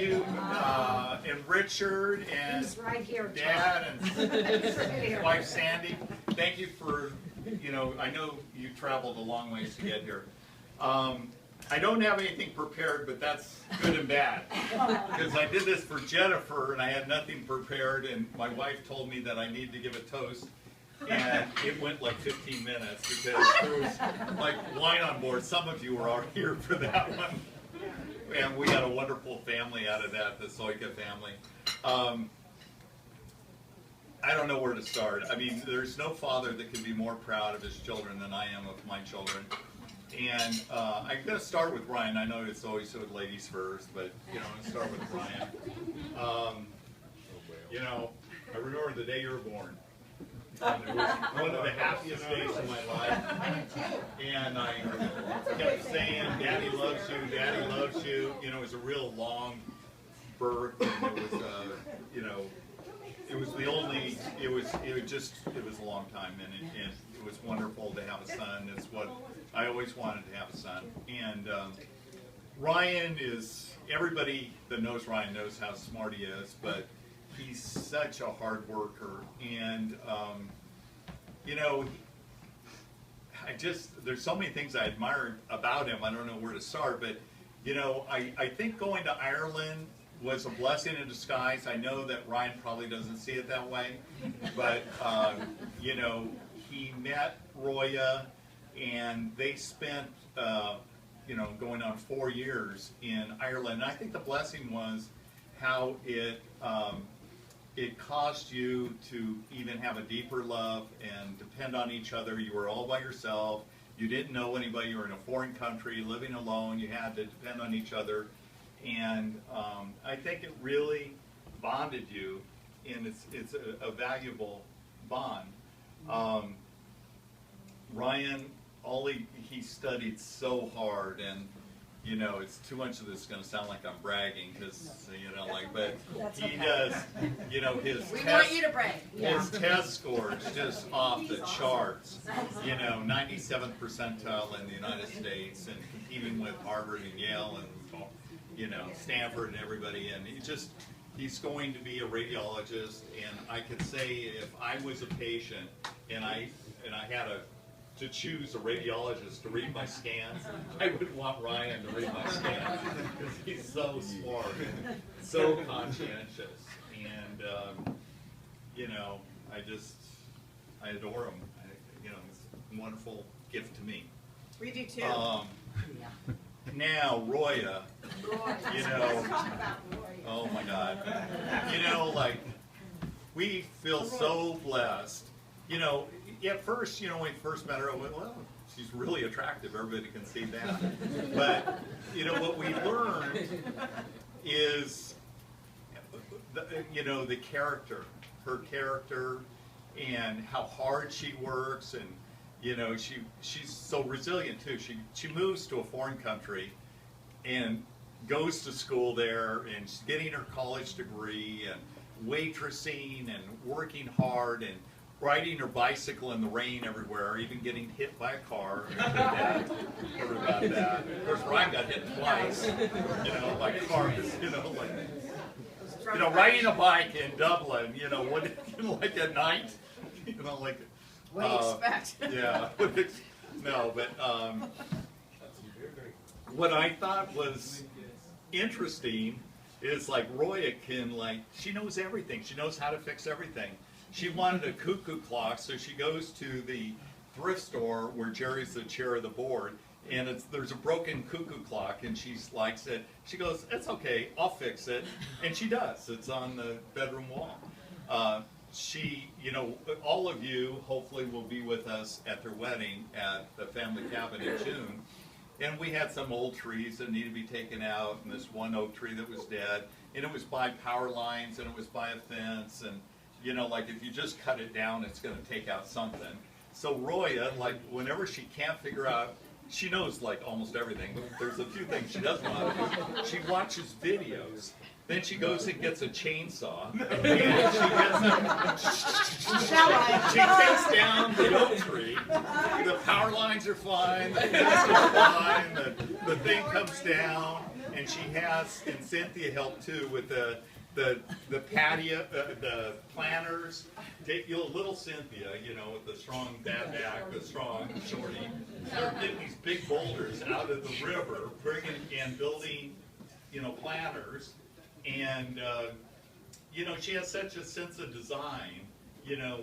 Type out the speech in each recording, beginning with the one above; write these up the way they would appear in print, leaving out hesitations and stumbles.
you and Richard and He's right here, Dad and his wife Sandy. Thank you for, I know you traveled a long ways to get here. I don't have anything prepared, but that's good and bad. Because I did this for Jennifer and I had nothing prepared, and my wife told me that I need to give a toast. And it went like 15 minutes because there was like wine on board. Some of you were already here for that one. And we had a wonderful family out of that, the Soika family. I don't know where to start. I mean, there's no father that can be more proud of his children than I am of my children. And I'm going to start with Ryan. I know it's always with ladies first, but, I'll start with Ryan. I remember the day you were born. And it was one of the happiest days of my life. And I kept saying, Daddy loves you, Daddy loves you. It was a real long birth, and it was, it was the only, it was a long time, and it was wonderful to have a son. It's what I always wanted to have a son. And Ryan is, everybody that knows Ryan knows how smart he is, but he's such a hard worker. And, there's so many things I admire about him. I don't know where to start, but, I think going to Ireland was a blessing in disguise. I know that Ryan probably doesn't see it that way, but, he met Roya, and they spent, going on 4 years in Ireland. And I think the blessing was how it caused you to even have a deeper love and depend on each other. You were all by yourself. You didn't know anybody. You were in a foreign country, living alone. You had to depend on each other. And I think it really bonded you, and it's a valuable bond. Ryan, he studied so hard, and it's too much of this is going to sound like I'm bragging, because but he does, his test scores just off the charts. 97th percentile in the United States, and competing with Harvard and Yale and Stanford and everybody, and he's going to be a radiologist. And I could say, if I was a patient and I had to choose a radiologist to read my scans, I would want Ryan to read my scans, because he's so smart, so conscientious, and I adore him. It's a wonderful gift to me. We do too. Now, Roya, oh my God, we feel so blessed. At first, when we first met her, I went, well, she's really attractive. Everybody can see that. But, what we learned is, the character, her character, and how hard she works, and, she's so resilient, too. She moves to a foreign country and goes to school there, and she's getting her college degree, and waitressing, and working hard, and riding her bicycle in the rain everywhere, even getting hit by a car. Heard about that. Of course, Ryan got hit twice, by cars, riding a bike in Dublin, like at night, what do you expect? Yeah. No, but what I thought was interesting is Roya can, she knows everything. She knows how to fix everything. She wanted a cuckoo clock, so she goes to the thrift store where Jerry's the chair of the board, and there's a broken cuckoo clock, and she likes it. She goes, "It's okay, I'll fix it," and she does. It's on the bedroom wall. All of you hopefully will be with us at their wedding at the family cabin in June, and we had some old trees that needed to be taken out, and this one oak tree that was dead, and it was by power lines, and it was by a fence, and if you just cut it down, it's going to take out something. So Roya, whenever she can't figure out, she knows almost everything. There's a few things she doesn't know how to do. She watches videos. Then she goes and gets a chainsaw, and she takes down the oak tree. The power lines are fine, the fence is fine, the thing comes down, and and she has, and Cynthia helped too with the patio, the planters. Take little Cynthia, you know, with the strong bad back, the strong shorty. They're getting these big boulders out of the river, bringing and building, you know, planters, and you know, she has such a sense of design. You know,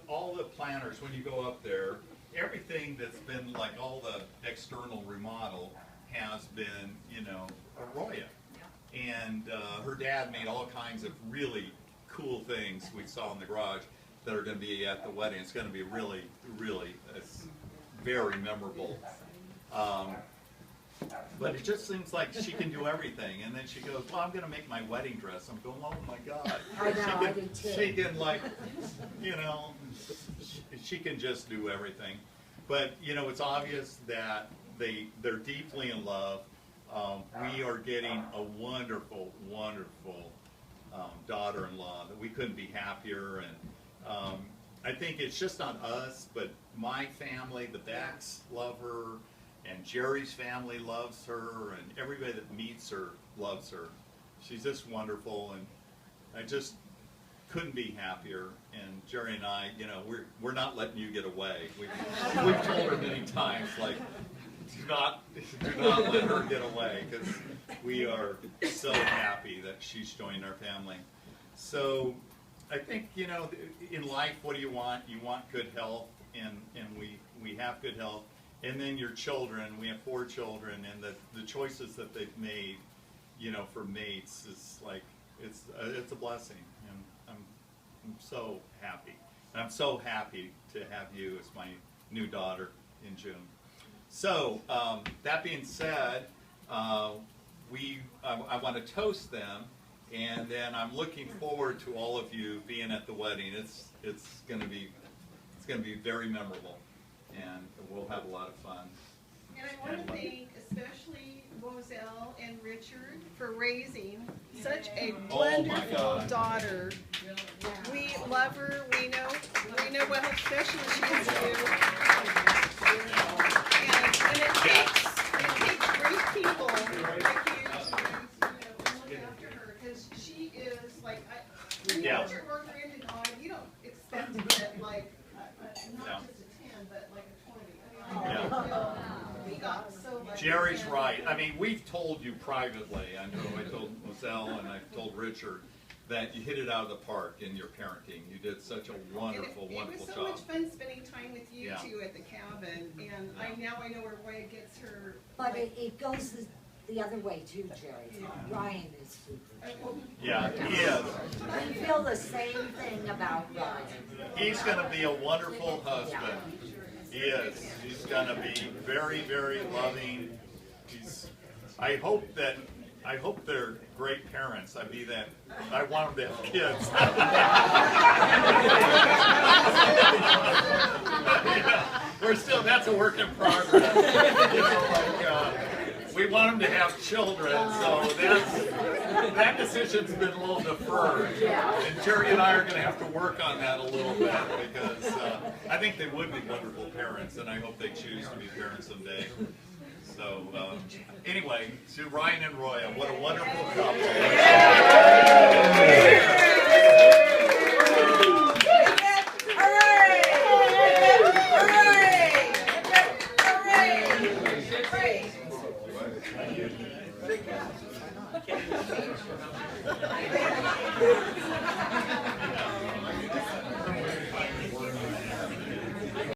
all the planters when you go up there, everything that's been like all the external remodel has been, you know, a Roya. And her dad made all kinds of really cool things we saw in the garage that are going to be at the wedding. It's going to be really, really, it's very memorable. But it just seems like she can do everything. And then she goes, well, I'm going to make my wedding dress. I'm going, oh my God. I know, I do too. She can, like, you know, she can just do everything. But, you know, it's obvious that they're deeply in love. We are getting a wonderful, wonderful daughter-in-law that we couldn't be happier. And I think it's just not us, but my family, the Becks, love her, and Jerry's family loves her, and everybody that meets her loves her. She's just wonderful, and I just couldn't be happier. And Jerry and I, you know, we're not letting you get away. We've told her many times, like, do not let her get away, because we are so happy that she's joined our family. So I think, you know, in life, what do you want? You want good health, and we have good health. And then your children, we have 4 children, and the choices that they've made, you know, for mates is like, it's a blessing, and I'm so happy. And I'm so happy to have you as my new daughter in June. So that being said, I want to toast them, and then I'm looking forward to all of you being at the wedding. It's going to be very memorable, and we'll have a lot of fun. And I want to thank especially Moselle and Richard for raising such a wonderful daughter. We love her. We know what how special she is to you. And it takes great people like you to look after her, because she is like, when you put your worker into God, you don't expect to get like not just a 10, but like a 20. We got so much. Jerry's right. I mean, we've told you privately. I know I told Moselle and I've told Richard that you hit it out of the park in your parenting. You did such a wonderful, wonderful job. It was so much fun spending time with you two at the cabin, and I know where Roya gets her. But it goes the other way too, Jerry. Ryan is super. Yeah, he is. I feel the same thing about Ryan. He's going to be a wonderful husband. He is. He's going to be very, very loving. I hope they're great parents. I want them to have kids. We're still, that's a work in progress. You know, like, we want them to have children, so that decision's been a little deferred. And Jerry and I are going to have to work on that a little bit, because I think they would be wonderful parents, and I hope they choose to be parents someday. So anyway, to Ryan and Roya, what a wonderful couple. Hooray!